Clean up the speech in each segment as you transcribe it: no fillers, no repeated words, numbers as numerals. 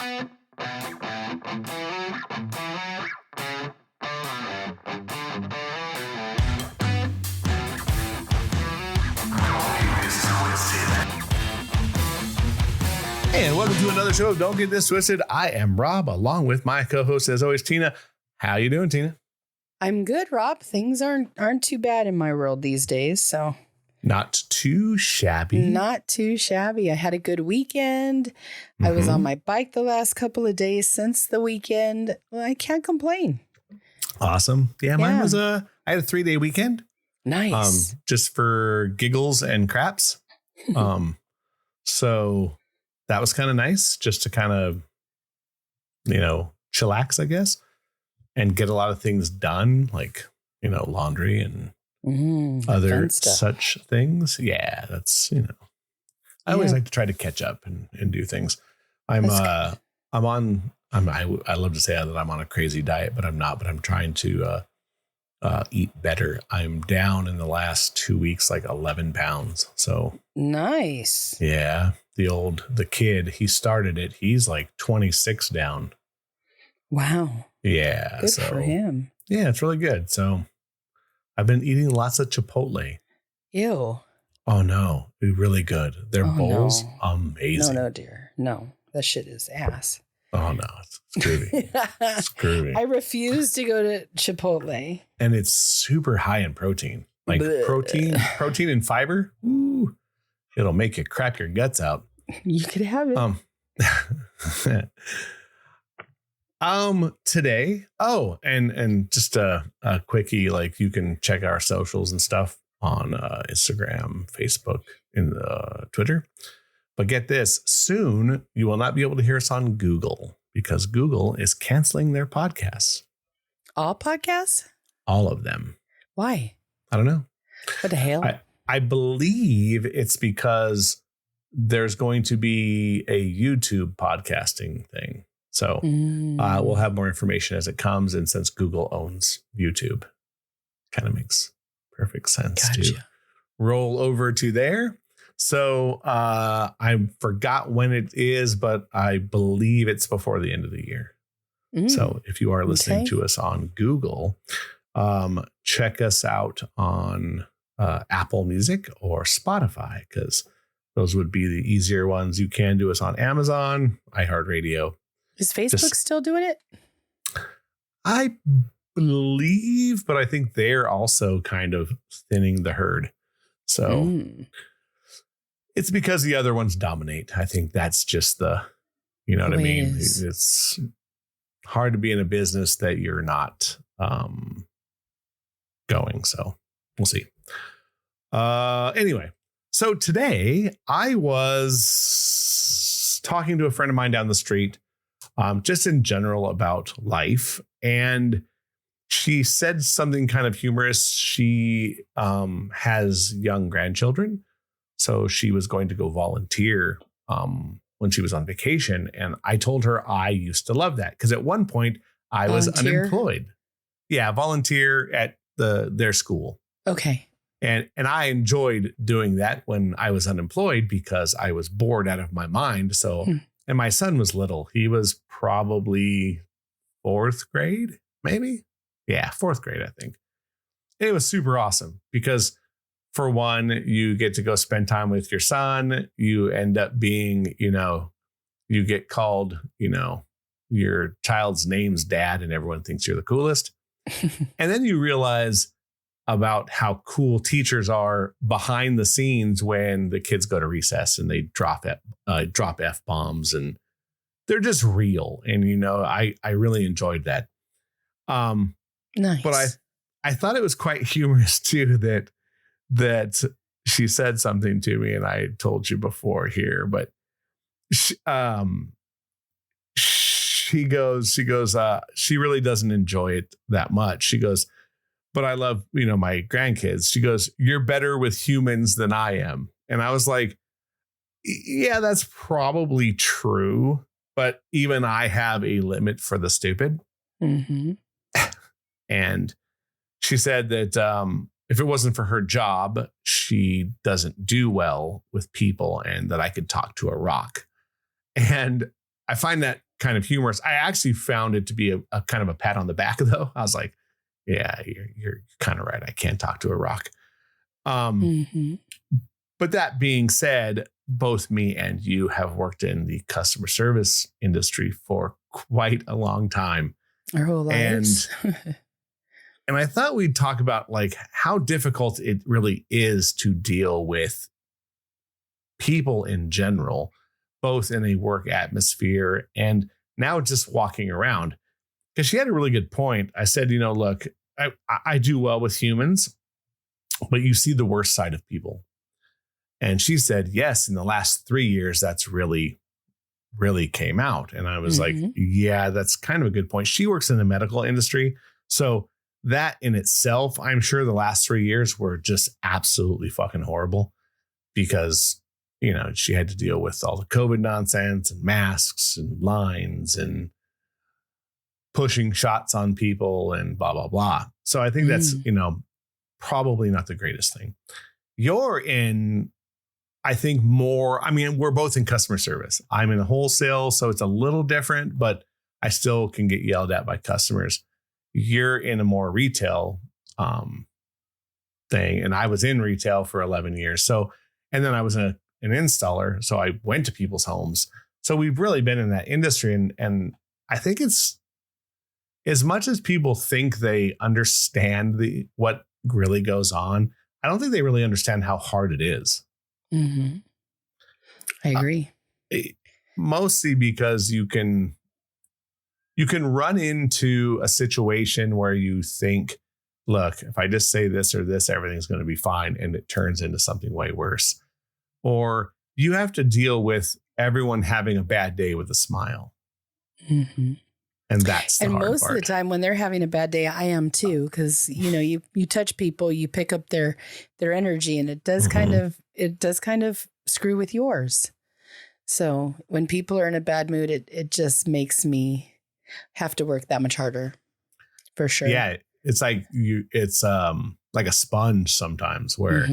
And welcome to another show of Don't Get This Twisted. I am Rob, along with my co-host, as always, Tina. How you doing, Tina? I'm good, Rob. Things aren't too bad in my world these days, so not too shabby. Not too shabby. I had a good weekend. I was on my bike the last couple of days since the weekend. Well, I can't complain. Awesome. Yeah, mine was I had a 3-day weekend. Nice. Just for giggles and craps. So that was kind of nice, just to kind of, chillax, I guess, and get a lot of things done, like, laundry and other such things. Yeah, that's, I always like to try to catch up and do things. I love to say that I'm on a crazy diet, but I'm not, but I'm trying to eat better. I'm down in the last 2 weeks, like 11 pounds. So nice. Yeah. The kid, he started it. He's like 26 down. Wow. Yeah. Good for him. Yeah, it's really good. So I've been eating lots of Chipotle. Ew. Oh no, it's really good. Their bowls, amazing. No, dear. No, that shit is ass. Oh no, it's groovy. It's groovy. I refuse to go to Chipotle. And it's super high in protein. Like protein and fiber. Ooh. It'll make you crap your guts out. You could have it. Today. Oh, and just a quickie, like you can check our socials and stuff on Instagram, Facebook, and Twitter. But get this, soon you will not be able to hear us on Google because Google is canceling their podcasts. All podcasts? All of them. Why? I don't know. What the hell? I believe it's because there's going to be a YouTube podcasting thing. So we'll have more information as it comes. And since Google owns YouTube, kind of makes perfect sense to roll over to there. So I forgot when it is, but I believe it's before the end of the year. So if you are listening to us on Google, check us out on Apple Music or Spotify, because those would be the easier ones. You can do us on Amazon, iHeartRadio. Is Facebook still doing it? I believe, but I think they're also kind of thinning the herd. So it's because the other ones dominate. I think that's just what I mean? It's hard to be in a business that you're not going. So we'll see. Anyway, so today I was talking to a friend of mine down the street, just in general about life. And she said something kind of humorous. She has young grandchildren. So she was going to go volunteer when she was on vacation. And I told her I used to love that because at one point I was unemployed. Yeah, volunteer at their school. Okay. And I enjoyed doing that when I was unemployed because I was bored out of my mind. So, and my son was little. He was probably 4th grade, maybe. Yeah, 4th grade, I think. It was super awesome because for one, you get to go spend time with your son. You end up being, you get called, your child's name's dad and everyone thinks you're the coolest. And then you realize about how cool teachers are behind the scenes when the kids go to recess and they drop F-bombs and they're just real. And, I really enjoyed that. Nice. But I thought it was quite humorous too, that she said something to me, and I told you before here, but she goes, she really doesn't enjoy it that much. She goes, but I love, my grandkids. She goes, you're better with humans than I am. And I was like, yeah, that's probably true. But even I have a limit for the stupid. Mm-hmm. And she said that if it wasn't for her job, she doesn't do well with people and that I could talk to a rock. And I find that kind of humorous. I actually found it to be a kind of a pat on the back, though. I was like, yeah, you're kind of right. I can't talk to a rock. But that being said, both me and you have worked in the customer service industry for quite a long time. Our whole lives. And I thought we'd talk about like how difficult it really is to deal with people in general, both in a work atmosphere and now just walking around. Because she had a really good point. I said, look, I do well with humans, but you see the worst side of people. And she said, yes, in the last 3 years, that's really came out. And I was like, yeah, that's kind of a good point. She works in the medical industry. So that in itself, I'm sure the last 3 years were just absolutely fucking horrible because, she had to deal with all the COVID nonsense and masks and lines and pushing shots on people and blah, blah, blah. So I think that's, probably not the greatest thing. You're in, I think more, we're both in customer service. I'm in wholesale, so it's a little different, but I still can get yelled at by customers. You're in a more retail thing. And I was in retail for 11 years. So, and then I was an installer. So I went to people's homes. So we've really been in that industry. And I think it's as much as people think they understand what really goes on, I don't think they really understand how hard it is. I agree. Mostly because you can run into a situation where you think, look, if I just say this or this, everything's going to be fine. And it turns into something way worse. Or you have to deal with everyone having a bad day with a smile. And that's the hard most part. Of the time when they're having a bad day, I am too. Because, you touch people, you pick up their energy, and it does kind of screw with yours. So when people are in a bad mood, it just makes me have to work that much harder, for sure. Yeah, it's like it's like a sponge sometimes, where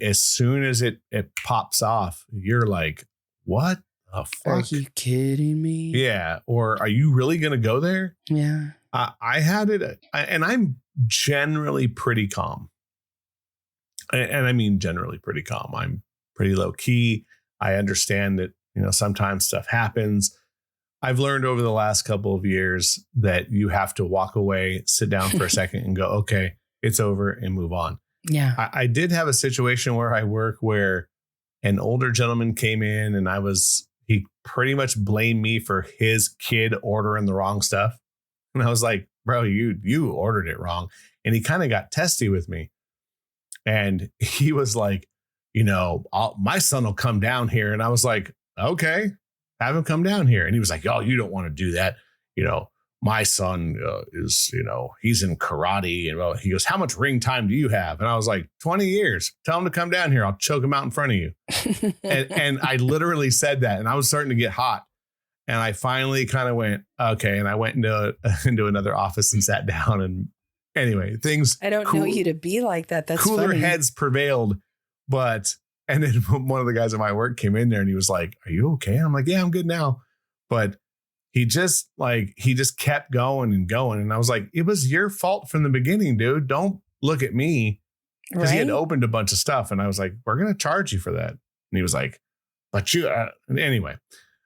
as soon as it pops off, you're like, "What the fuck? Are you kidding me?" Yeah, or are you really gonna go there? Yeah, I had it, and I'm generally pretty calm, and I mean generally pretty calm. I'm pretty low key. I understand that sometimes stuff happens. I've learned over the last couple of years that you have to walk away, sit down for a second and go, okay, it's over, and move on. Yeah. I did have a situation where I work where an older gentleman came in and he pretty much blamed me for his kid ordering the wrong stuff. And I was like, bro, you ordered it wrong. And he kind of got testy with me. And he was like, my son will come down here. And I was like, okay, have him come down here. And he was like, oh, you don't want to do that. My son is, he's in karate. And he goes, how much ring time do you have? And I was like, 20 years. Tell him to come down here. I'll choke him out in front of you. and I literally said that. And I was starting to get hot. And I finally kind of went, okay. And I went into another office and sat down. And anyway, things. I don't know you to be like that. That's cooler funny. Heads prevailed. And then one of the guys at my work came in there and he was like, are you okay? I'm like, yeah, I'm good now. But he just kept going and going. And I was like, it was your fault from the beginning, dude. Don't look at me. Because he had opened a bunch of stuff. And I was like, we're going to charge you for that. And he was like, but you, anyway.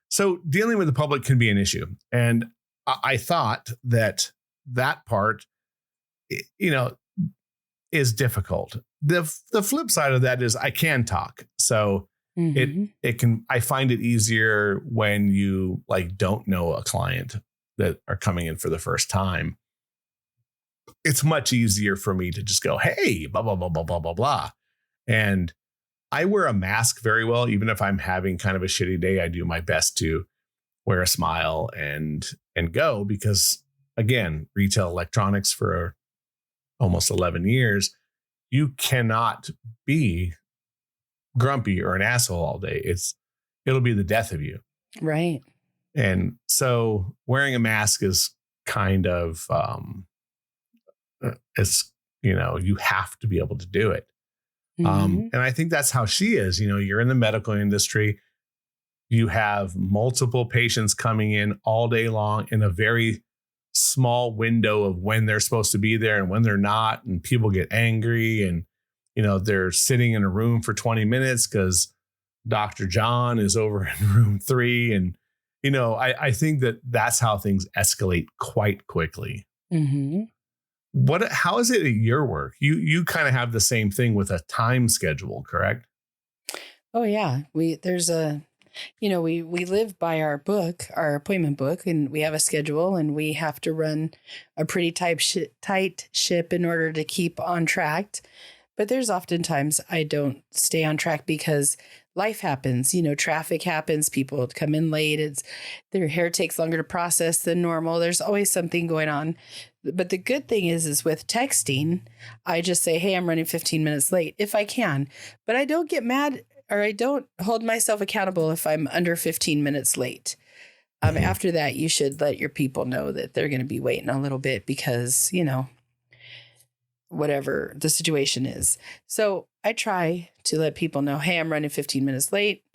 So dealing with the public can be an issue. And I thought that part, is difficult. The flip side of that is I can talk. So I find it easier when you don't know a client that are coming in for the first time. It's much easier for me to just go, hey, blah, blah, blah, blah, blah, blah, blah. And I wear a mask very well. Even if I'm having kind of a shitty day, I do my best to wear a smile and go, because again, retail electronics for almost 11 years, you cannot be grumpy or an asshole all day. It'll be the death of you. Right. And so wearing a mask is kind of, you have to be able to do it. And I think that's how she is. You're in the medical industry. you have multiple patients coming in all day long in a very small window of when they're supposed to be there and when they're not. And people get angry and, they're sitting in a room for 20 minutes because Dr. John is over in room 3. And, I think that's how things escalate quite quickly. Mm-hmm. How is it at your work? You kind of have the same thing with a time schedule, correct? Oh yeah. We live by our appointment book, and we have a schedule, and we have to run a pretty tight ship in order to keep on track. But there's oftentimes I don't stay on track because life happens, traffic happens, people come in late. Their hair takes longer to process than normal. There's always something going on. But the good thing is with texting, I just say, hey, I'm running 15 minutes late if I can, but I don't get mad or I don't hold myself accountable if I'm under 15 minutes late. After that, you should let your people know that they're going to be waiting a little bit because, whatever the situation is. So I try to let people know, hey, I'm running 15 minutes late.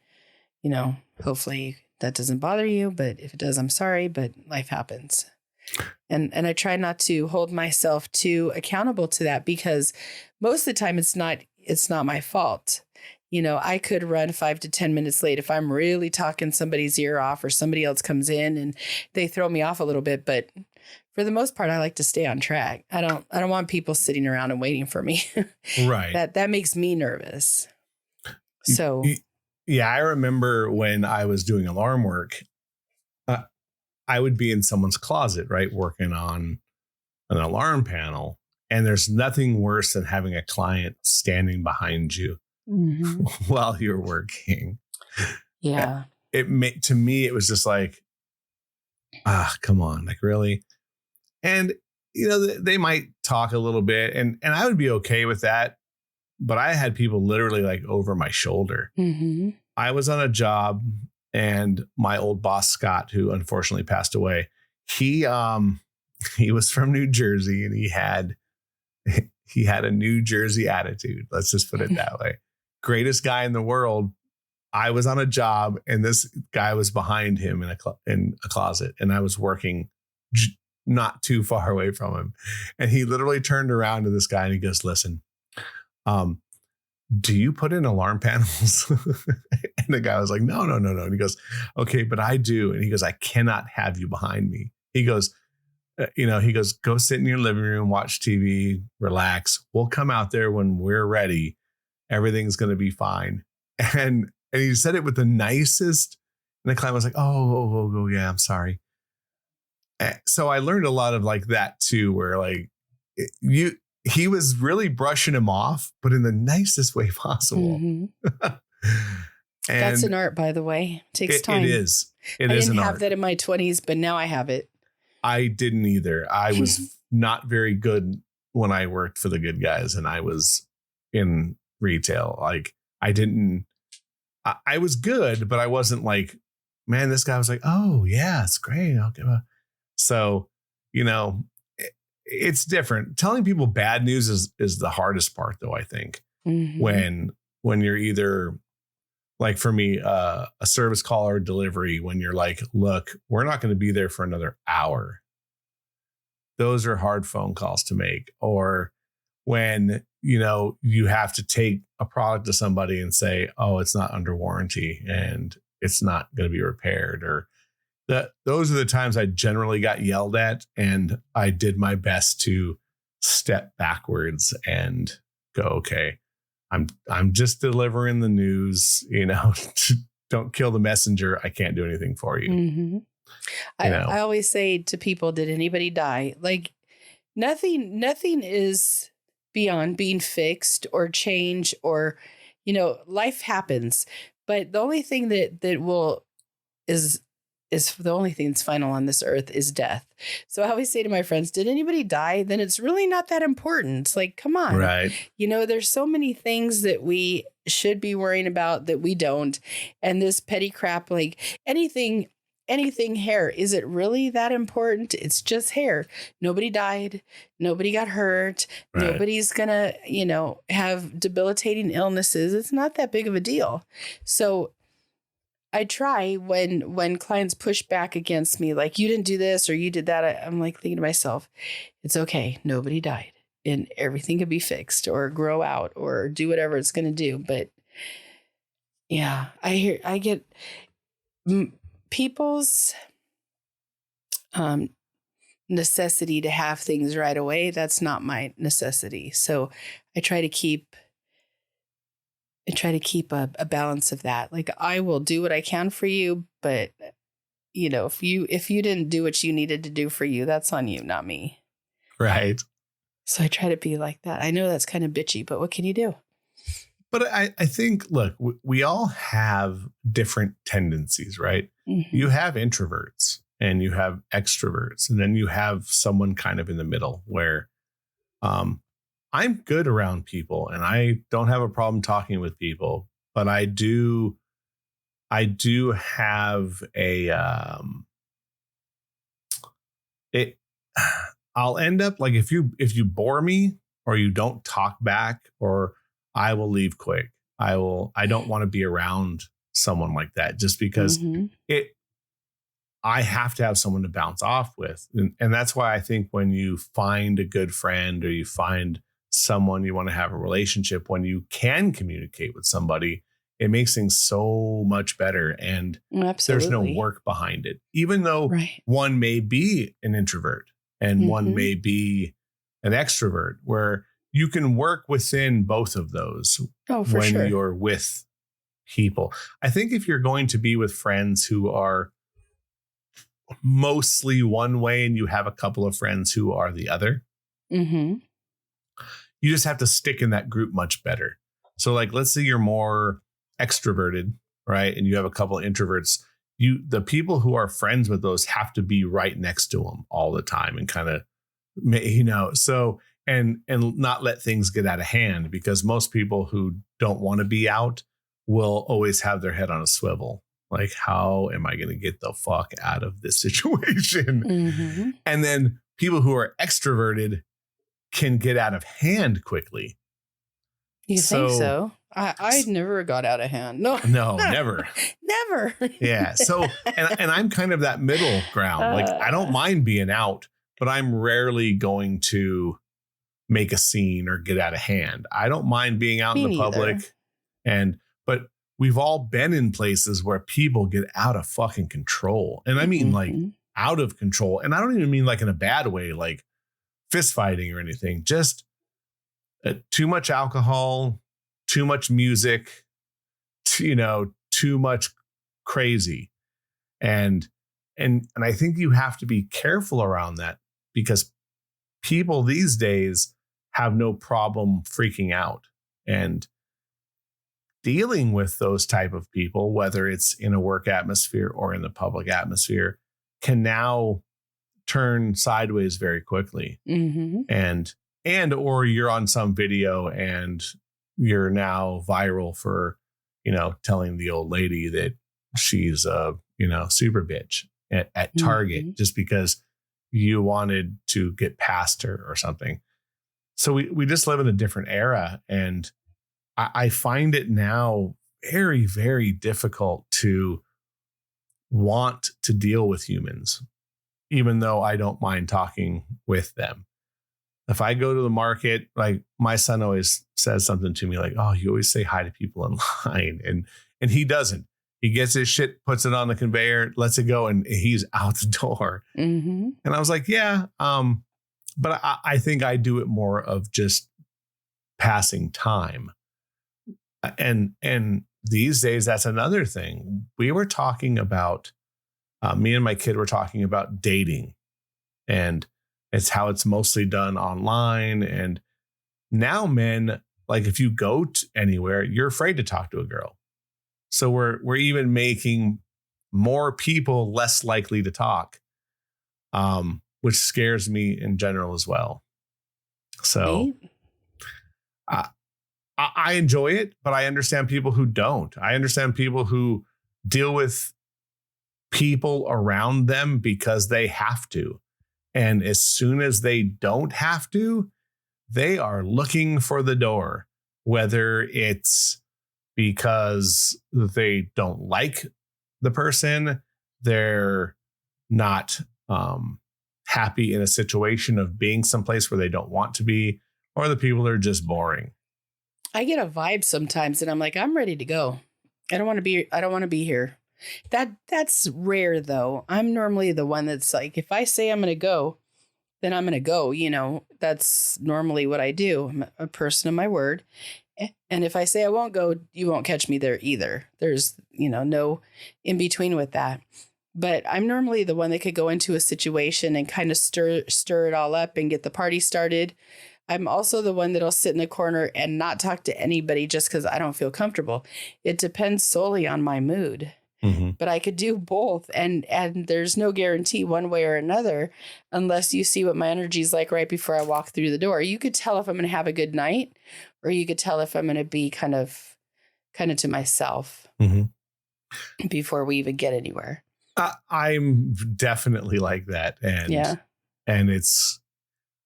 Hopefully that doesn't bother you, but if it does, I'm sorry, but life happens. And I try not to hold myself too accountable to that because most of the time it's not my fault. I could run 5 to 10 minutes late if I'm really talking somebody's ear off or somebody else comes in and they throw me off a little bit. But for the most part, I like to stay on track. I don't want people sitting around and waiting for me. Right. That makes me nervous. So yeah, I remember when I was doing alarm work, I would be in someone's closet, right, working on an alarm panel. And there's nothing worse than having a client standing behind you while you're working. Yeah. To me, it was just like, come on, like really? And, they might talk a little bit and I would be okay with that. But I had people literally like over my shoulder. Mm-hmm. I was on a job and my old boss, Scott, who unfortunately passed away, he was from New Jersey and he had a New Jersey attitude. Let's just put it that way. Greatest guy in the world. I was on a job and this guy was behind him in a closet and I was working not too far away from him. And he literally turned around to this guy and he goes, listen, do you put in alarm panels? And the guy was like, no. And he goes, okay, but I do. And he goes, I cannot have you behind me. He goes, go sit in your living room, watch TV, relax. We'll come out there when we're ready. Everything's going to be fine. And he said it with the nicest. And the client was like, oh, yeah, I'm sorry. So I learned a lot of like that too, where like he was really brushing him off, but in the nicest way possible. Mm-hmm. That's an art, by the way. It takes time. It is. I didn't have that in my 20s, but now I have it. I didn't either. I was not very good when I worked for the good guys and I was in retail. Like I was good, but I wasn't like, man, this guy was like, oh yeah, it's great. I'll give a. So, it's different. Telling people bad news is the hardest part, though, I think, when you're either like for me, a service call or delivery, when you're like, look, we're not going to be there for another hour. Those are hard phone calls to make. Or when, you have to take a product to somebody and say, oh, it's not under warranty and it's not going to be repaired, or those are the times I generally got yelled at, and I did my best to step backwards and go, okay, I'm just delivering the news, don't kill the messenger. I can't do anything for you. Mm-hmm. I always say to people, did anybody die? Like nothing is beyond being fixed or change or, life happens. But the only thing that is the only thing that's final on this earth is death. So I always say to my friends, did anybody die? Then it's really not that important. It's like, come on. Right. There's so many things that we should be worrying about that we don't. And this petty crap, like anything hair, is it really that important? It's just hair. Nobody died. Nobody got hurt. Right. Nobody's gonna, have debilitating illnesses. It's not that big of a deal. So I try when clients push back against me, like you didn't do this or you did that. I'm like thinking to myself, it's okay. Nobody died and everything could be fixed or grow out or do whatever it's going to do. But yeah, I get people's necessity to have things right away. That's not my necessity. So I try to keep a balance of that. Like I will do what I can for you, but you know, if you didn't do what you needed to do for you, that's on you, not me. Right. So I try to be like that. I know that's kind of bitchy, but what can you do? But I think, look, we all have different tendencies, right? Mm-hmm. You have introverts and you have extroverts, and then you have someone kind of in the middle where I'm good around people and I don't have a problem talking with people, but I do have I'll end up like if you bore me or you don't talk back, or I will leave quick. I don't want to be around someone like that just because I have to have someone to bounce off with. And that's why I think when you find a good friend or you find someone you want to have a relationship, when you can communicate with somebody, it makes things so much better. And there's no work behind it, even though one may be an introvert and one may be an extrovert, where you can work within both of those when you're with people. I think if you're going to be with friends who are mostly one way and you have a couple of friends who are the other, you just have to stick in that group much better. So like, let's say you're more extroverted, right? And you have a couple of introverts. The people who are friends with those have to be right next to them all the time and kind of, so, and not let things get out of hand, because most people who don't want to be out will always have their head on a swivel. Like, how am I going to get the fuck out of this situation? And then people who are extroverted can get out of hand quickly. You think so? I never got out of hand. No, never. Never. Yeah. So, and I'm kind of that middle ground. Like, I don't mind being out, but I'm rarely going to make a scene or get out of hand. I don't mind being out in the public. But we've all been in places where people get out of fucking control. And I mean, like, out of control. And I don't even mean like in a bad way, like fist fighting or anything. Just too much alcohol, too much music, too much crazy. And I think you have to be careful around that, because people these days have no problem freaking out, and dealing with those type of people, whether it's in a work atmosphere or in the public atmosphere, can now turn sideways very quickly. And or you're on some video and you're now viral for, telling the old lady that she's a, super bitch at Target just because you wanted to get past her or something. So we just live in a different era. And I find it now very, very difficult to want to deal with humans, even though I don't mind talking with them. If I go to the market, like my son always says something to me like, "Oh, you always say hi to people in line." And he doesn't. He gets his shit, puts it on the conveyor, lets it go, and he's out the door. And I was like, yeah. But I think I do it more of just passing time. And these days, that's another thing. We were talking about, me and my kid were talking about dating, and it's how it's mostly done online. And now men, like if you go anywhere, you're afraid to talk to a girl. So we're even making more people less likely to talk, which scares me in general as well. So I enjoy it, but I understand people who don't. I understand people who deal with people around them because they have to. And as soon as they don't have to, they are looking for the door, whether it's because they don't like the person, they're not happy in a situation of being someplace where they don't want to be, or the people are just boring. I get a vibe sometimes and I'm like, I'm ready to go. I don't want to be here. That's rare though. I'm normally the one that's like, if I say I'm going to go, then I'm going to go, you know. That's normally what I do. I'm a person of my word. And if I say I won't go, you won't catch me there either. There's, you know, no in between with that. But I'm normally the one that could go into a situation and kind of stir it all up and get the party started. I'm also the one that'll sit in the corner and not talk to anybody just because I don't feel comfortable. It depends solely on my mood. Mm-hmm. But I could do both. And there's no guarantee one way or another unless you see what my energy is like right before I walk through the door. You could tell if I'm going to have a good night, or you could tell if I'm going to be kind of to myself before we even get anywhere. I'm definitely like that. And it's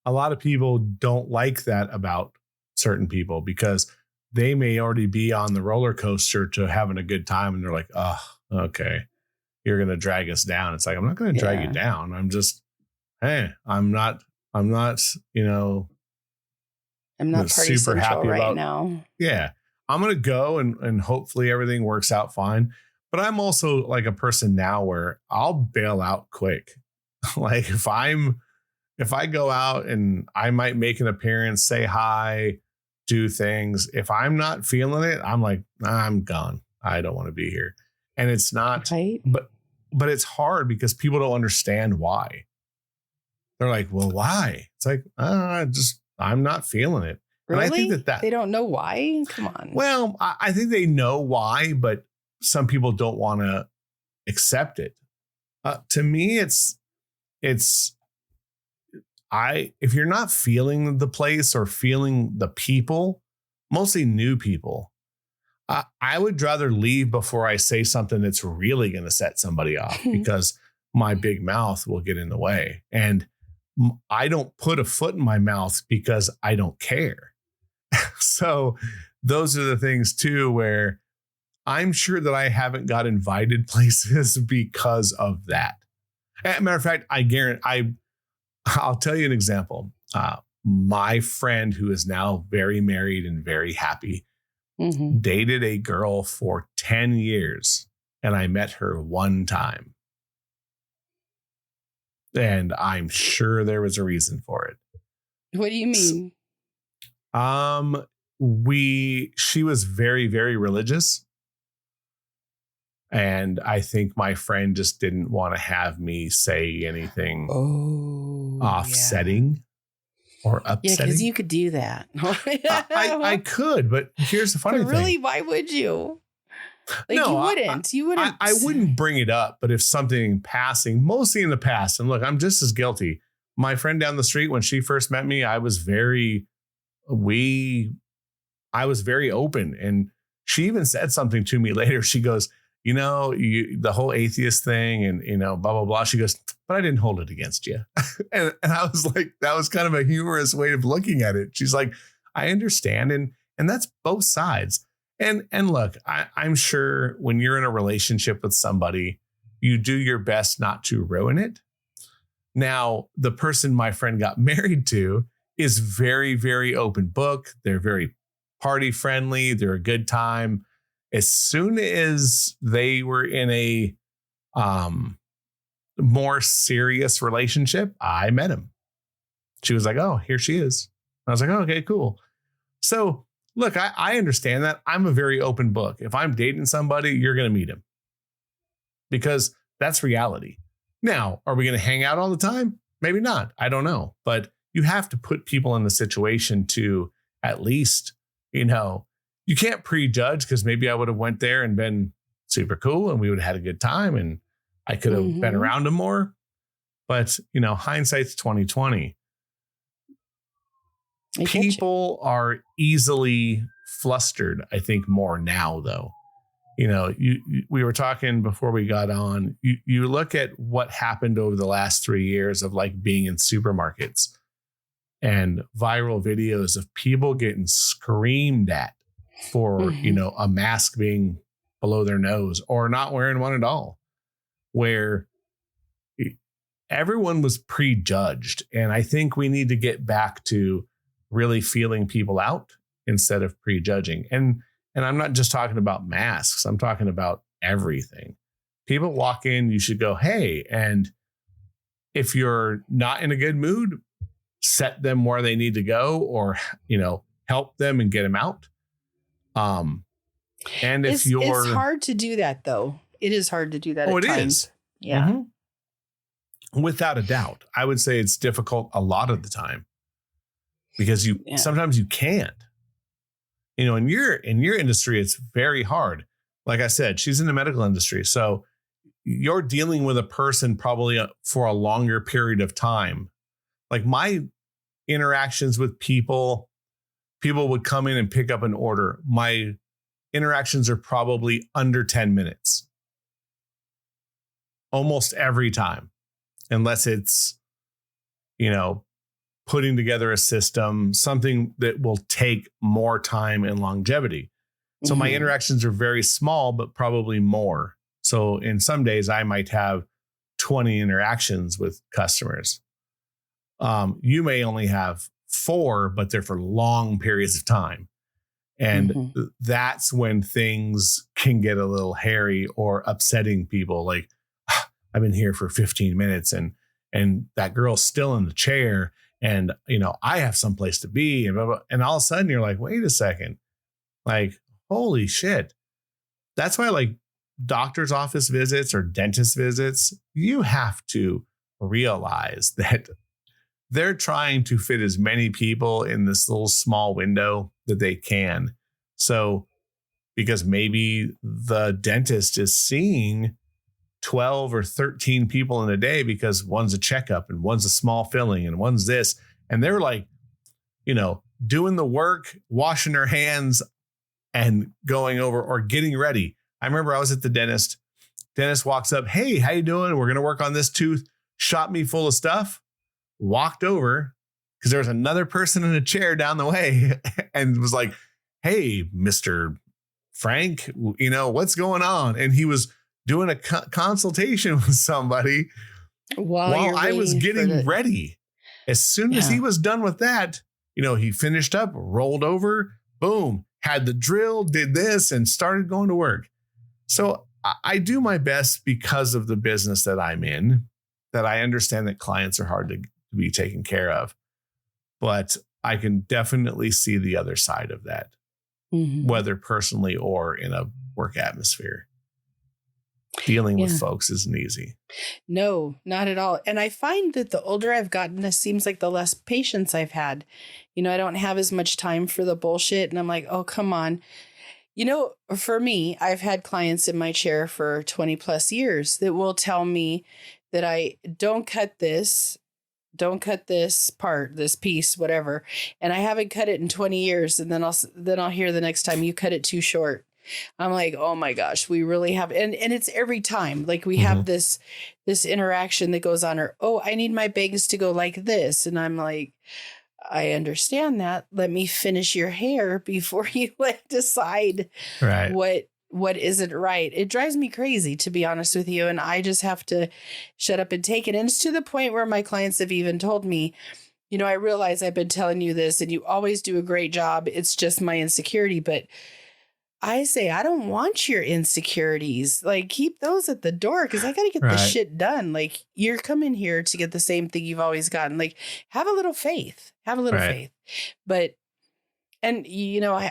a lot of people don't like that about certain people because they may already be on the roller coaster to having a good time. And they're like, oh, okay, you're going to drag us down. It's like, I'm not going to drag you down. I'm just, hey, I'm not, you know, I'm not party super happy right now. Yeah. I'm going to go and hopefully everything works out fine. But I'm also like a person now where I'll bail out quick. Like if I go out and I might make an appearance, say hi, do things. If I'm not feeling it, I'm like, I'm gone. I don't want to be here. And it's not, right. but it's hard because people don't understand why. They're like, well, why? It's like, I'm not feeling it. Really? And I think that they don't know why. Come on. Well, I think they know why, but some people don't want to accept it. To me, if you're not feeling the place or feeling the people, mostly new people, I would rather leave before I say something that's really going to set somebody off because my big mouth will get in the way. And I don't put a foot in my mouth because I don't care. So those are the things too, where I'm sure that I haven't got invited places because of that. As a matter of fact, I'll tell you an example. My friend who is now very married and very happy dated a girl for 10 years and I met her one time. And I'm sure there was a reason for it. What do you mean? She was very, very religious. And I think my friend just didn't want to have me say anything offsetting or upsetting. Yeah, because you could do that. I could, but here's the funny thing. Really, why would you? Like, no, you wouldn't. I wouldn't bring it up, but if something passing, mostly in the past, and look, I'm just as guilty. My friend down the street, when she first met me, I was very open. And she even said something to me later. She goes, you know, the whole atheist thing and, you know, blah, blah, blah. She goes, but I didn't hold it against you. and I was like, that was kind of a humorous way of looking at it. She's like, I understand. And that's both sides. And look, I'm sure when you're in a relationship with somebody, you do your best not to ruin it. Now, the person my friend got married to is very, very open book. They're very party friendly. They're a good time. As soon as they were in a more serious relationship, I met him. She was like, oh, here she is. I was like, oh, okay, cool. So look, I understand that. I'm a very open book. If I'm dating somebody, you're going to meet him because that's reality. Now, are we going to hang out all the time? Maybe not. I don't know. But you have to put people in the situation to at least, you know, you can't prejudge because maybe I would have went there and been super cool and we would have had a good time and I could have been around him more. But, you know, hindsight's 2020. People are easily flustered, I think, more now, though. You know, we were talking before we got on. You look at what happened over the last 3 years of like being in supermarkets and viral videos of people getting screamed at for, you know, a mask being below their nose or not wearing one at all, where everyone was prejudged. And I think we need to get back to really feeling people out instead of prejudging. And I'm not just talking about masks. I'm talking about everything. People walk in, you should go, hey, and if you're not in a good mood, set them where they need to go, or, help them and get them out. And if it's hard to do that though. It is hard to do that. Oh, at it times. is. Yeah. Mm-hmm. Without a doubt. I would say it's difficult a lot of the time because sometimes you can't. In your industry, it's very hard. Like I said, she's in the medical industry. So you're dealing with a person probably for a longer period of time. Like my interactions with people would come in and pick up an order. My interactions are probably under 10 minutes. Almost every time. Unless it's, putting together a system, something that will take more time and longevity. So my interactions are very small, but probably more. So in some days I might have 20 interactions with customers. You may only have 4, but they're for long periods of time. And that's when things can get a little hairy or upsetting people. Like, I've been here for 15 minutes and that girl's still in the chair. And, I have someplace to be. And, blah, blah, and all of a sudden you're like, wait a second. Like, holy shit. That's why, like, doctor's office visits or dentist visits, you have to realize that they're trying to fit as many people in this little small window that they can. So, because maybe the dentist is seeing 12 or 13 people in a day because one's a checkup and one's a small filling and one's this. And they're like, doing the work, washing their hands and going over or getting ready. I remember I was at the dentist. Dentist walks up. Hey, how you doing? We're going to work on this tooth. Shot me full of stuff. Walked over because there was another person in a chair down the way and was like, hey, Mr. Frank, what's going on? And he was doing a consultation with somebody while I was getting ready. As soon as he was done with that, he finished up, rolled over, boom, had the drill, did this, and started going to work. So I do my best because of the business that I'm in, that I understand that clients are hard to be taken care of. But I can definitely see the other side of that, whether personally or in a work atmosphere. Dealing with folks isn't easy. No, not at all. And I find that the older I've gotten, this seems like the less patience I've had. I don't have as much time for the bullshit. And I'm like, oh, come on. For me, I've had clients in my chair for 20 plus years that will tell me that I don't cut this part, this piece, whatever. And I haven't cut it in 20 years. And then I'll hear the next time you cut it too short. I'm like, oh my gosh, we really have. And it's every time like we have this interaction that goes on, or, oh, I need my bangs to go like this. And I'm like, I understand that. Let me finish your hair before you decide what isn't right. It drives me crazy, to be honest with you. And I just have to shut up and take it. And it's to the point where my clients have even told me, I realize I've been telling you this and you always do a great job. It's just my insecurity. But I say, I don't want your insecurities. Like, keep those at the door because I got to get this shit done. Like, you're coming here to get the same thing you've always gotten. Like, have a little faith. Have a little faith. But, and,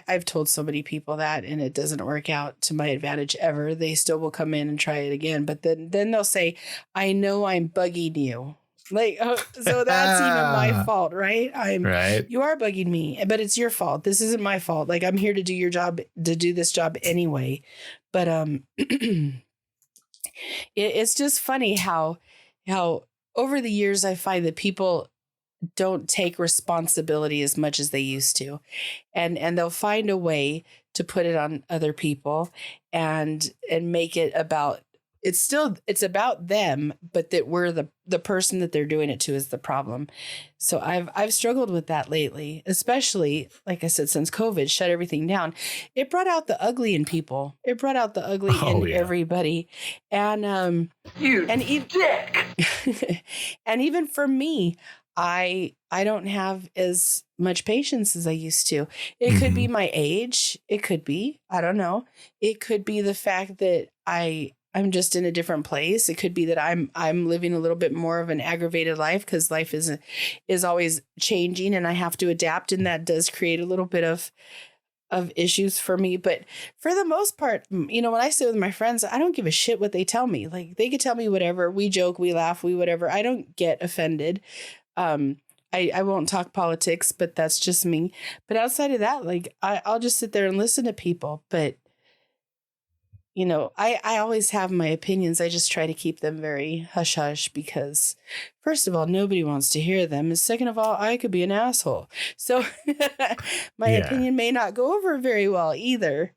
I've told so many people that, and it doesn't work out to my advantage ever. They still will come in and try it again. But then they'll say, I know I'm bugging you. Like, so that's even my fault, right? You are bugging me, but it's your fault. This isn't my fault. Like, I'm here to do your job, to do this job anyway. But it's just funny how over the years I find that people don't take responsibility as much as they used to, and they'll find a way to put it on other people and make it about it's about them, but that we're the person that they're doing it to is the problem. So I've struggled with that lately, especially, like I said, since COVID shut everything down. It brought out the ugly in people. It brought out the ugly in everybody. And you and even dick. And even for me, I don't have as much patience as I used to. It could be my age. It could be, I don't know. It could be the fact that I'm just in a different place. It could be that I'm living a little bit more of an aggravated life because life is always changing and I have to adapt, and that does create a little bit of issues for me. But for the most part, you know, when I sit with my friends, I don't give a shit what they tell me. Like, they could tell me whatever. We joke, we laugh, we whatever. I don't get offended. I won't talk politics, but that's just me. But outside of that, like, I'll just sit there and listen to people. But you know, I always have my opinions. I just try to keep them very hush hush because, first of all, nobody wants to hear them. And second of all, I could be an asshole. So my opinion may not go over very well either.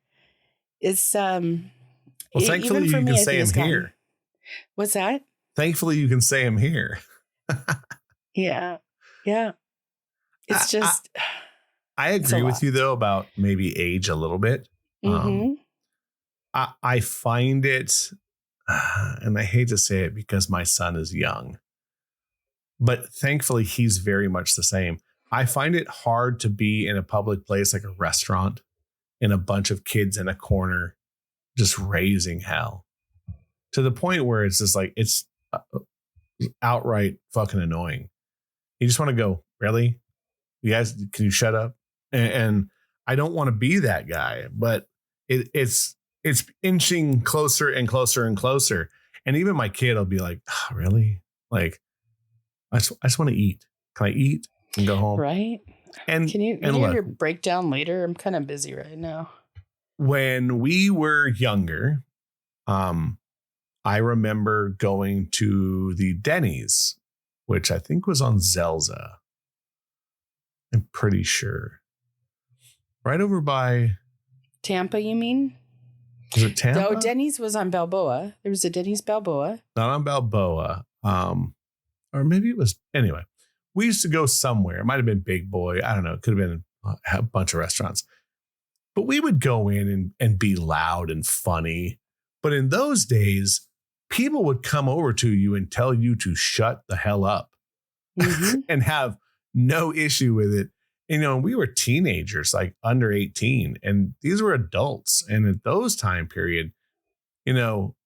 It's well, thankfully you can say I'm here. What's that? Thankfully you can say I'm here. Yeah. It's just. I agree with you though about maybe age a little bit. I find it, and I hate to say it because my son is young, but thankfully he's very much the same. I find it hard to be in a public place like a restaurant and a bunch of kids in a corner just raising hell to the point where it's just like, it's outright fucking annoying. You just want to go, really? You guys, can you shut up? And I don't want to be that guy, but it's inching closer and closer and closer. And even my kid will be like, oh, really? Like, I just want to eat. Can I eat and go home? Right. And can you have your breakdown later? I'm kind of busy right now. When we were younger, I remember going to the Denny's, which I think was on Zelza. I'm pretty sure. Right over by Tampa, you mean? Was it Tampa? No, Denny's was on Balboa. There was a Denny's Balboa. Not on Balboa. Or maybe it was. Anyway, we used to go somewhere. It might have been Big Boy. I don't know. It could have been a bunch of restaurants. But we would go in and be loud and funny. But in those days, people would come over to you and tell you to shut the hell up and have no issue with it. You know, we were teenagers, like under 18, and these were adults. And at those time period, you know,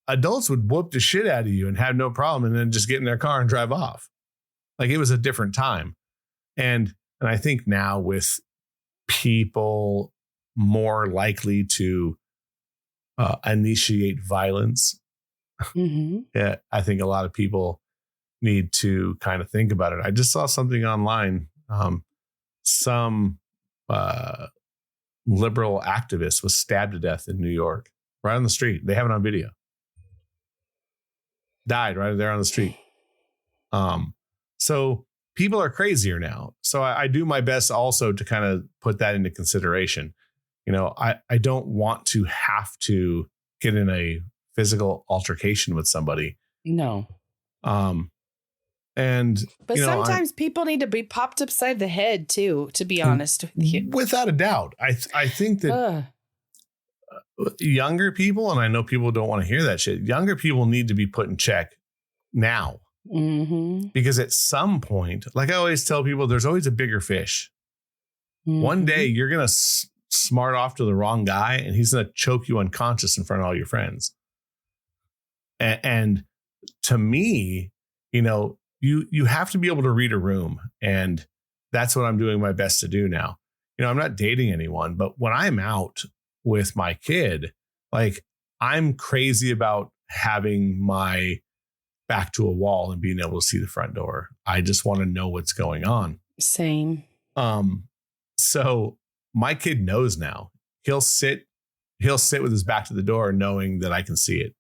adults would whoop the shit out of you and have no problem and then just get in their car and drive off. Like, it was a different time. And I think now with people more likely to initiate violence, yeah, I think a lot of people need to kind of think about it. I just saw something online. Some liberal activist was stabbed to death in New York, right on the street. They have it on video. Died right there on the street. So people are crazier now. So I do my best also to kind of put that into consideration. You know, I don't want to have to get in a physical altercation with somebody. No. But sometimes people need to be popped upside the head too, to be honest with you. Without a doubt. I think that younger people, and I know people don't want to hear that shit, younger people need to be put in check now. Because at some point, like I always tell people, there's always a bigger fish. One day you're going to smart off to the wrong guy and he's going to choke you unconscious in front of all your friends. And to me, you know, you have to be able to read a room. And that's what I'm doing my best to do now. You know, I'm not dating anyone, but when I'm out with my kid, like, I'm crazy about having my back to a wall and being able to see the front door. I just want to know what's going on. Same. So my kid knows now. He'll sit with his back to the door knowing that I can see it.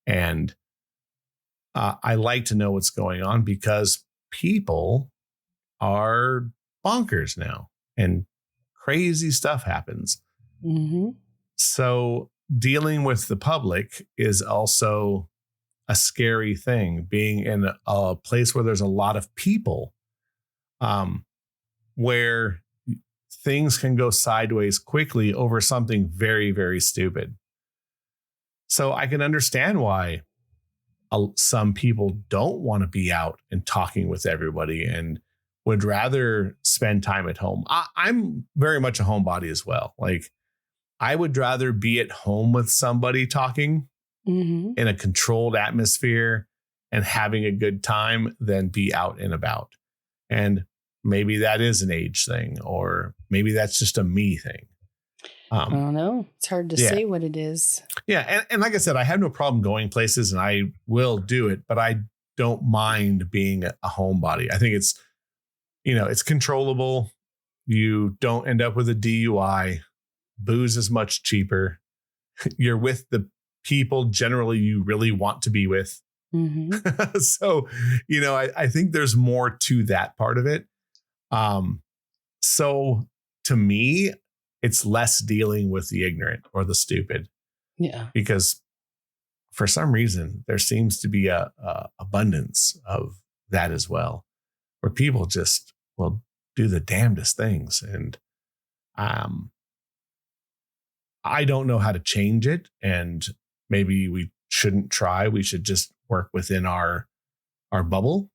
And I like to know what's going on because people are bonkers now and crazy stuff happens. So dealing with the public is also a scary thing. Being in a place where there's a lot of people, where things can go sideways quickly over something very, very stupid. So I can understand why some people don't want to be out and talking with everybody and would rather spend time at home. I'm very much a homebody as well. Like, I would rather be at home with somebody talking in a controlled atmosphere and having a good time than be out and about. And maybe that is an age thing, or maybe that's just a me thing. I don't know. It's hard to say what it is. Yeah. And like I said, I have no problem going places and I will do it, but I don't mind being a homebody. I think it's, it's controllable. You don't end up with a DUI. Booze is much cheaper. You're with the people generally you really want to be with. So, I think there's more to that part of it. So to me, it's less dealing with the ignorant or the stupid. Yeah. Because for some reason, there seems to be a abundance of that as well, where people just will do the damnedest things. And I don't know how to change it. And maybe we shouldn't try. We should just work within our bubble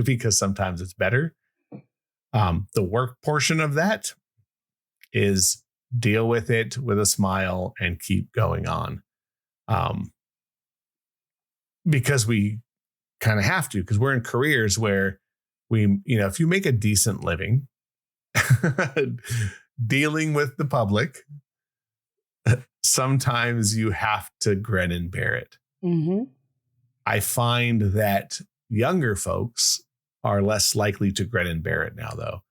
because sometimes it's better. The work portion of that is deal with it with a smile and keep going on. Because we kind of have to, because we're in careers where if you make a decent living dealing with the public, sometimes you have to grin and bear it. I find that younger folks are less likely to grin and bear it now, though.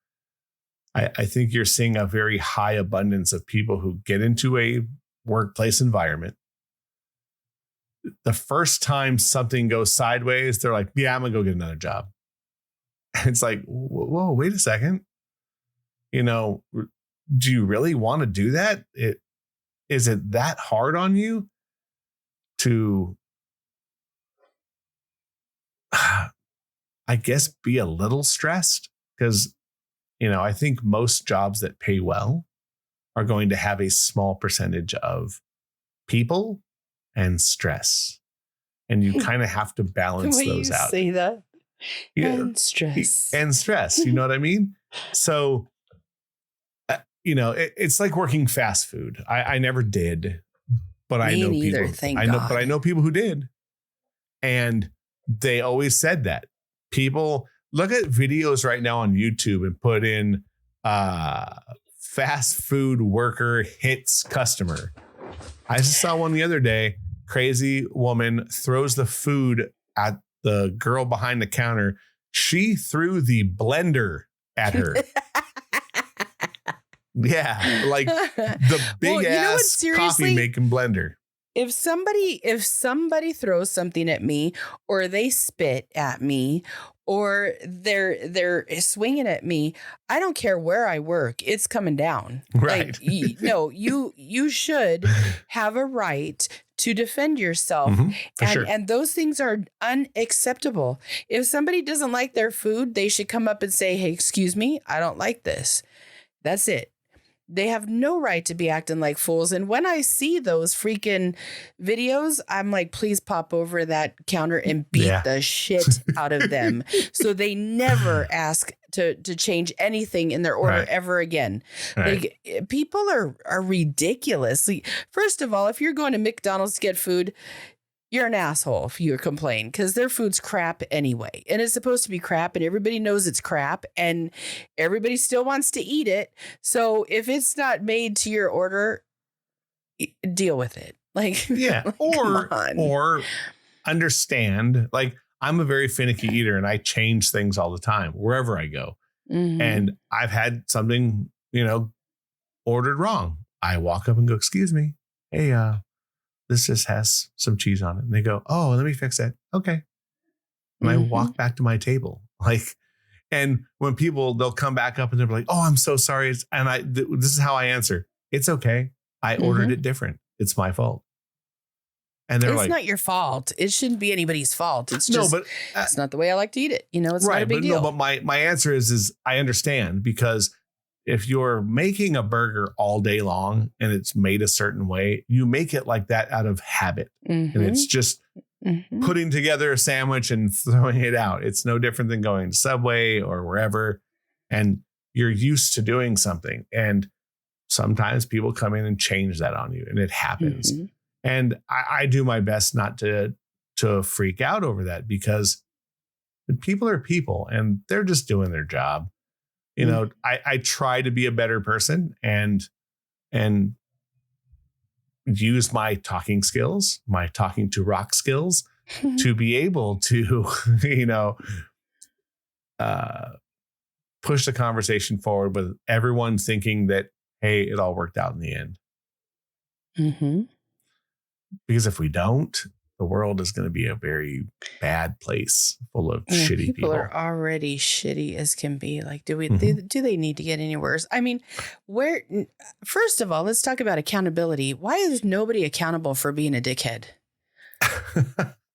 I think you're seeing a very high abundance of people who get into a workplace environment. The first time something goes sideways, they're like, yeah, I'm going to go get another job. It's like, whoa, wait a second. Do you really want to do that? Is it that hard on you to, I guess, be a little stressed? Because I think most jobs that pay well are going to have a small percentage of people and stress. And you kind of have to balance those out. Say that. And stress. And stress. You know what I mean? So, it's like working fast food. I never did, but I know people. But I know people who did. And they always said that. People look at videos right now on YouTube and put in fast food worker hits customer. I just saw one the other day. Crazy woman throws the food at the girl behind the counter. She threw the blender at her. Yeah, like the big ass coffee making blender. If somebody throws something at me, or they spit at me, or they're swinging at me, I don't care where I work, it's coming down. Right. No, you should have a right to defend yourself. And those things are unacceptable. If somebody doesn't like their food, they should come up and say, hey, excuse me, I don't like this. That's it. They have no right to be acting like fools. And when I see those freaking videos, I'm like, please pop over that counter and beat the shit out of them. So they never ask to change anything in their order ever again. Like, people are ridiculous. First of all, if you're going to McDonald's to get food, you're an asshole if you complain, because their food's crap anyway. And it's supposed to be crap, and everybody knows it's crap, and everybody still wants to eat it. So if it's not made to your order, deal with it. Like, or understand, like, I'm a very finicky eater and I change things all the time wherever I go. And I've had something, ordered wrong. I walk up and go, excuse me. Hey, this just has some cheese on it. And they go, oh, let me fix that. Okay. And I walk back to my table. And when they'll come back up and they're like, oh, I'm so sorry. And this is how I answer. It's okay. I ordered it different. it's my fault. And they're it's not your fault. It shouldn't be anybody's fault. It's just, no, but it's not the way I like to eat it. It's right, not a big but deal. no, but my answer is I understand, because if you're making a burger all day long and it's made a certain way, you make it like that out of habit. And it's just putting together a sandwich and throwing it out. It's no different than going to Subway or wherever. And you're used to doing something. And sometimes people come in and change that on you, and it happens. And I do my best not to freak out over that, because people are people and they're just doing their job. I try to be a better person and use my talking skills, my talking to rock skills to be able to, push the conversation forward with everyone thinking that, hey, it all worked out in the end. Because if we don't, the world is going to be a very bad place full of shitty people. People are already shitty as can be. Like, do they need to get any worse? I mean, first of all, let's talk about accountability. Why is nobody accountable for being a dickhead?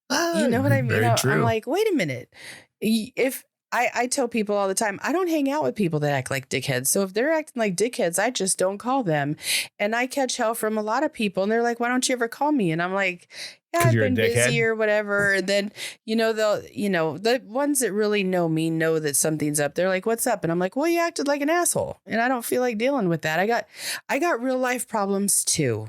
You know what I mean? Very true. I'm like, wait a minute. If I tell people all the time, I don't hang out with people that act like dickheads. So if they're acting like dickheads, I just don't call them. And I catch hell from a lot of people. And they're like, why don't you ever call me? And I'm like, yeah, I've been busy or whatever. And then, the ones that really know me know that something's up. They're like, what's up? And I'm like, well, you acted like an asshole. And I don't feel like dealing with that. I got real life problems too,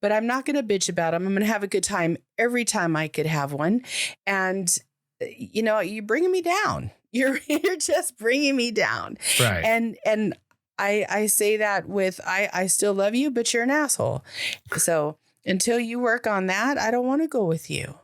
but I'm not going to bitch about them. I'm going to have a good time every time I could have one. And, you're bringing me down. You're just bringing me down. Right. And I say that with, I still love you, but you're an asshole. So until you work on that, I don't want to go with you.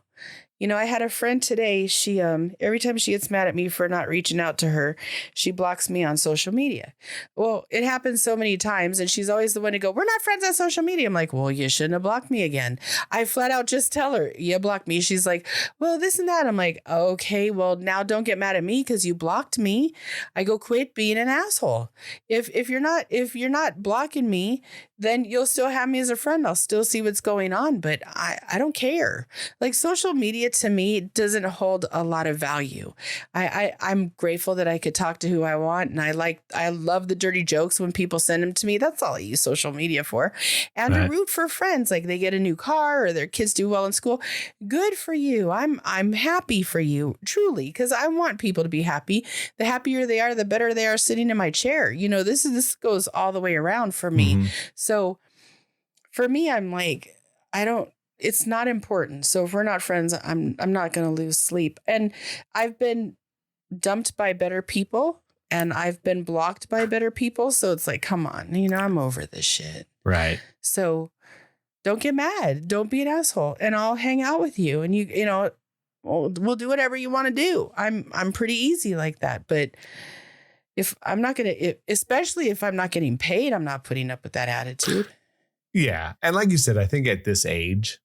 I had a friend today. She, every time she gets mad at me for not reaching out to her, she blocks me on social media. Well, it happens so many times, and she's always the one to go, we're not friends on social media. I'm like, well, you shouldn't have blocked me again. I flat out just tell her, you blocked me. She's like, well, this and that. I'm like, okay, well, now don't get mad at me because you blocked me. I go, quit being an asshole. If you're not blocking me, then you'll still have me as a friend. I'll still see what's going on, but I don't care. Like, social media to me doesn't hold a lot of value. I'm grateful that I could talk to who I want. And I love the dirty jokes when people send them to me. That's all I use social media for. And to root for friends, like they get a new car or their kids do well in school. Good for you. I'm happy for you, truly, because I want people to be happy. The happier they are, the better they are sitting in my chair. This goes all the way around for me. So for me, I'm like, it's not important. So if we're not friends, I'm not going to lose sleep. And I've been dumped by better people and I've been blocked by better people. So it's like, come on, I'm over this shit. Right. So don't get mad. Don't be an asshole, and I'll hang out with you. And we'll do whatever you want to do. I'm pretty easy like that. But if I'm not going to, especially if I'm not getting paid, I'm not putting up with that attitude. Yeah. And like you said, I think at this age,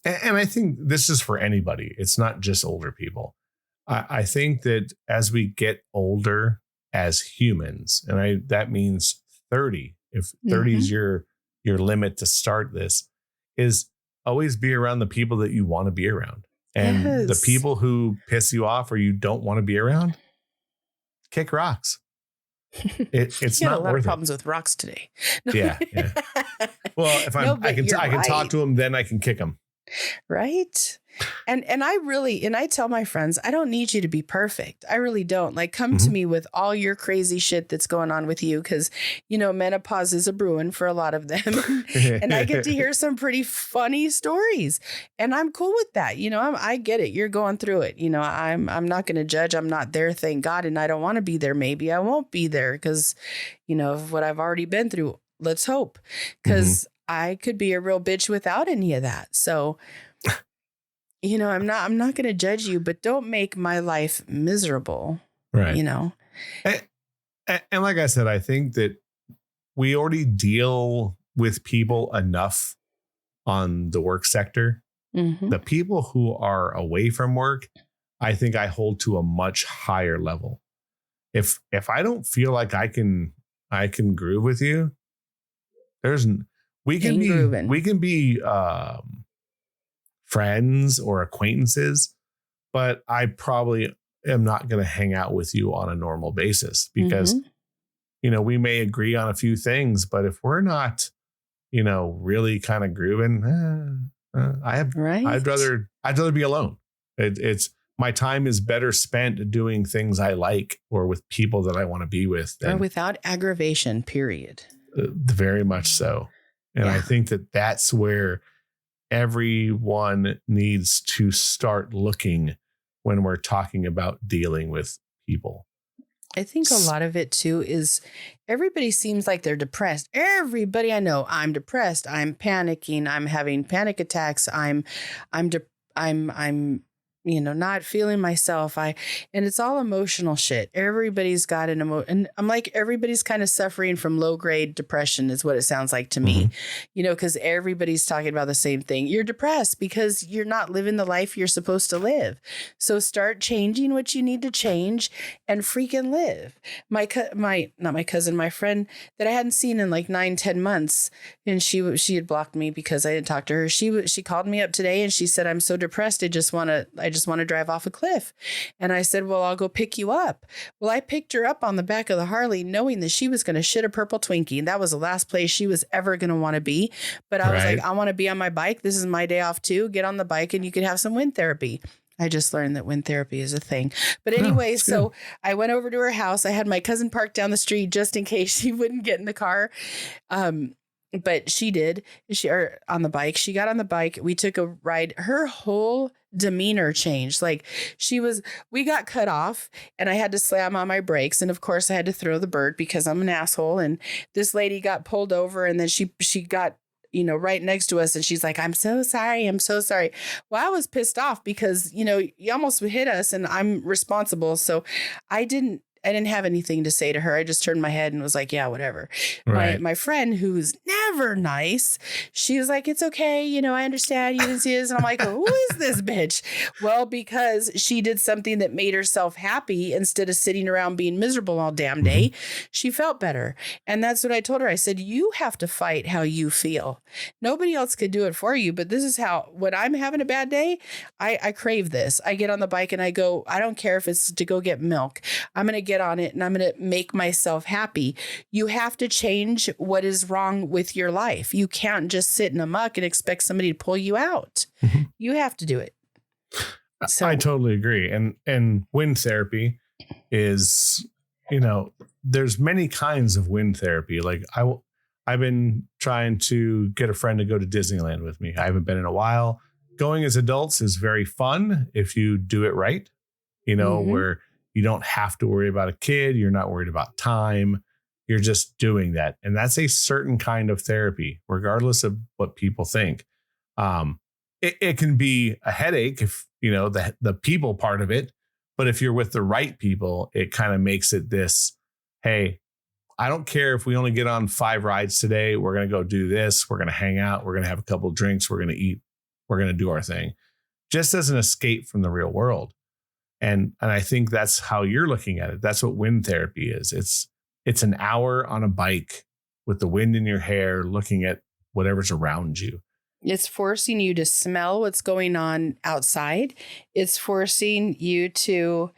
and I think this is for anybody, it's not just older people. I think that as we get older as humans, and that means 30, if 30 is your limit to start this, is always be around the people that you want to be around. And the people who piss you off or you don't want to be around, kick rocks. It's not a lot worth of problems it. with rocks today. Yeah. Well, if I can talk to them, then I can kick them. Right. And I tell my friends, I don't need you to be perfect. I really don't. Like, come to me with all your crazy shit that's going on with you. Cause menopause is a brewing for a lot of them. And I get to hear some pretty funny stories, and I'm cool with that. I get it. You're going through it. I'm not going to judge. I'm not there. Thank God. And I don't want to be there. Maybe I won't be there because, of what I've already been through. Let's hope. Cause I could be a real bitch without any of that. So, I'm not going to judge you, but don't make my life miserable. Right. And like I said, I think that we already deal with people enough on the work sector. The people who are away from work, I think I hold to a much higher level. If I don't feel like I can groove with you, we can be friends or acquaintances, but I probably am not going to hang out with you on a normal basis because, we may agree on a few things, but if we're not, really kind of grooving, I'd rather be alone. It's my time is better spent doing things I like or with people that I want to be with. Or without aggravation, period. Very much so. And I think that's where everyone needs to start looking when we're talking about dealing with people. I think a lot of it too is everybody seems like they're depressed. Everybody I know, I'm depressed. I'm panicking. I'm having panic attacks. I'm not feeling myself. And it's all emotional shit. Everybody's got and I'm like, everybody's kind of suffering from low grade depression is what it sounds like to me, because everybody's talking about the same thing. You're depressed because you're not living the life you're supposed to live. So start changing what you need to change and freaking live. My friend that I hadn't seen in like 9-10 months. And she had blocked me because I didn't talk to her. She called me up today and she said, I'm so depressed. I just want to drive off a cliff. And I said, well, I'll go pick you up. Well, I picked her up on the back of the Harley, knowing that she was going to shit a purple Twinkie. And that was the last place she was ever going to want to be. But I was like, I want to be on my bike. This is my day off too. Get on the bike and you can have some wind therapy. I just learned that wind therapy is a thing. But anyway, so I went over to her house. I had my cousin parked down the street just in case she wouldn't get in the car. But she did. On the bike. She got on the bike. We took a ride. Her whole demeanor changed. Like we got cut off and I had to slam on my brakes. And of course I had to throw the bird because I'm an asshole. And this lady got pulled over and then she got, right next to us. And she's like, I'm so sorry. I'm so sorry. Well, I was pissed off because, you almost hit us and I'm responsible. So I didn't have anything to say to her. I just turned my head and was like, yeah, whatever. Right. My friend, who's never nice, she was like, it's okay. I understand you didn't see this. And I'm like, who is this bitch? Well, because she did something that made herself happy instead of sitting around being miserable all damn day. She felt better. And that's what I told her. I said, you have to fight how you feel. Nobody else could do it for you. But this is how, when I'm having a bad day, I crave this. I get on the bike and I go, I don't care if it's to go get milk. I'm going to get on it and I'm going to make myself happy. You have to change what is wrong with your life. You can't just sit in a muck and expect somebody to pull you out. You have to do it. So I totally agree. And wind therapy is, there's many kinds of wind therapy. Like I've been trying to get a friend to go to Disneyland with me. I haven't been in a while. Going as adults is very fun if you do it right, where you don't have to worry about a kid. You're not worried about time. You're just doing that. And that's a certain kind of therapy, regardless of what people think. It can be a headache if, the people part of it. But if you're with the right people, it kind of makes it this, hey, I don't care if we only get on 5 rides today. We're going to go do this. We're going to hang out. We're going to have a couple of drinks. We're going to eat. We're going to do our thing. Just as an escape from the real world. And I think that's how you're looking at it. That's what wind therapy is. It's an hour on a bike with the wind in your hair, looking at whatever's around you. It's forcing you to smell what's going on outside. It's forcing you to,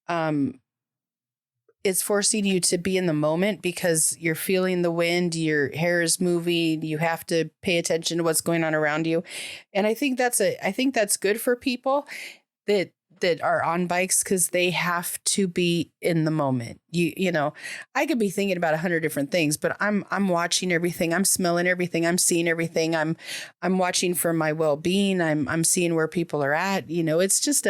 be in the moment because you're feeling the wind, your hair is moving, you have to pay attention to what's going on around you. And I think that's good for people that are on bikes because they have to be in the moment. I could be thinking about 100 different things, but I'm watching everything. I'm smelling everything. I'm seeing everything. I'm watching for my well-being. I'm seeing where people are at. It's just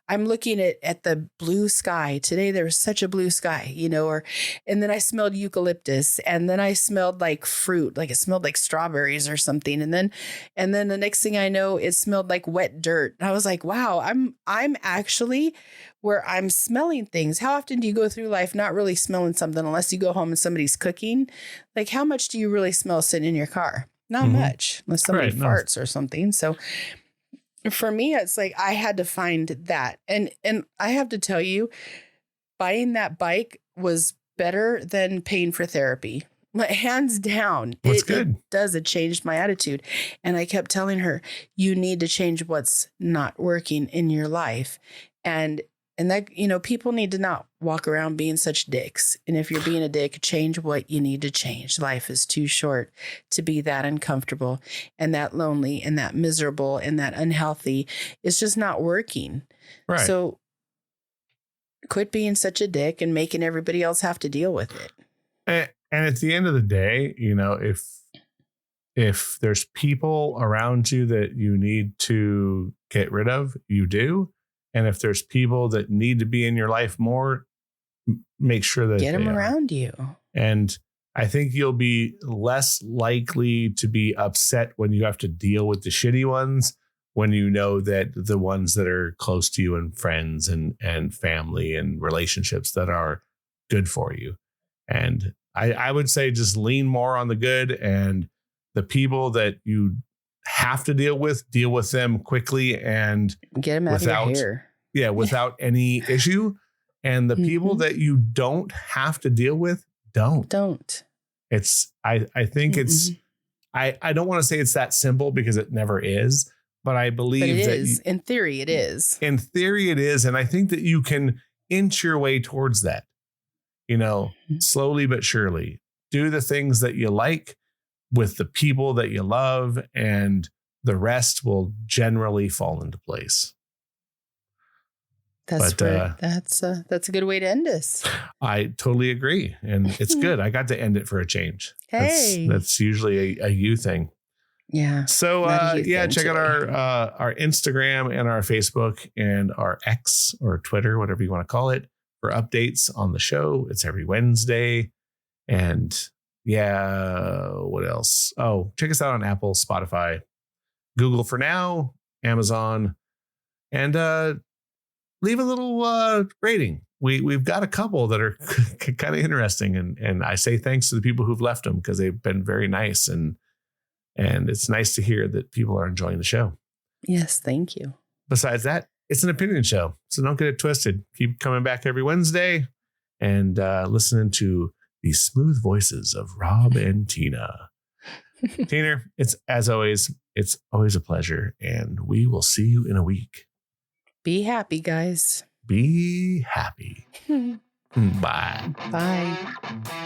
I'm looking at the blue sky. Today there was such a blue sky, and then I smelled eucalyptus and then I smelled like fruit, like it smelled like strawberries or something. And then the next thing I know, it smelled like wet dirt. And I was like, wow, I'm actually where I'm smelling things. How often do you go through life not really smelling something unless you go home and somebody's cooking? Like, how much do you really smell sitting in your car? Not much, unless somebody farts or something. So for me, it's like I had to find that. And I have to tell you, buying that bike was better than paying for therapy. Hands down. What's good? It does. It changed my attitude. And I kept telling her, you need to change what's not working in your life. And that, people need to not walk around being such dicks. And if you're being a dick, change what you need to change. Life is too short to be that uncomfortable and that lonely and that miserable and that unhealthy. It's just not working. Right. So quit being such a dick and making everybody else have to deal with it. And at the end of the day, if there's people around you that you need to get rid of, you do. And if there's people that need to be in your life more, make sure that get them around you. And I think you'll be less likely to be upset when you have to deal with the shitty ones, when you know that the ones that are close to you and friends and family and relationships that are good for you. And I would say just lean more on the good, and the people that you have to deal with them quickly and get them out of your hair. Yeah, without any issue. And the people that you don't have to deal with, don't. It's I think it's I don't want to say it's that simple, because it never is, but I believe that in theory it is. In theory it is, and I think that you can inch your way towards that. Slowly but surely. Do the things that you like with the people that you love, and the rest will generally fall into place. That's a good way to end this. I totally agree. And it's good. I got to end it for a change. Hey. That's usually a you thing. Yeah. So check out our Instagram and our Facebook and our X or Twitter, whatever you want to call it, for updates on the show. It's every Wednesday. And what else? Oh, check us out on Apple, Spotify, Google for now, Amazon, and leave a little rating. We've got a couple that are kind of interesting, and I say thanks to the people who've left them, because they've been very nice, and it's nice to hear that people are enjoying the show. Yes, thank you. Besides that, it's an opinion show, so don't get it twisted. Keep coming back every Wednesday and listening to the smooth voices of Robb and Tina. Tina, it's always a pleasure, and we will see you in a week. Be happy, guys. Be happy. Bye. Bye.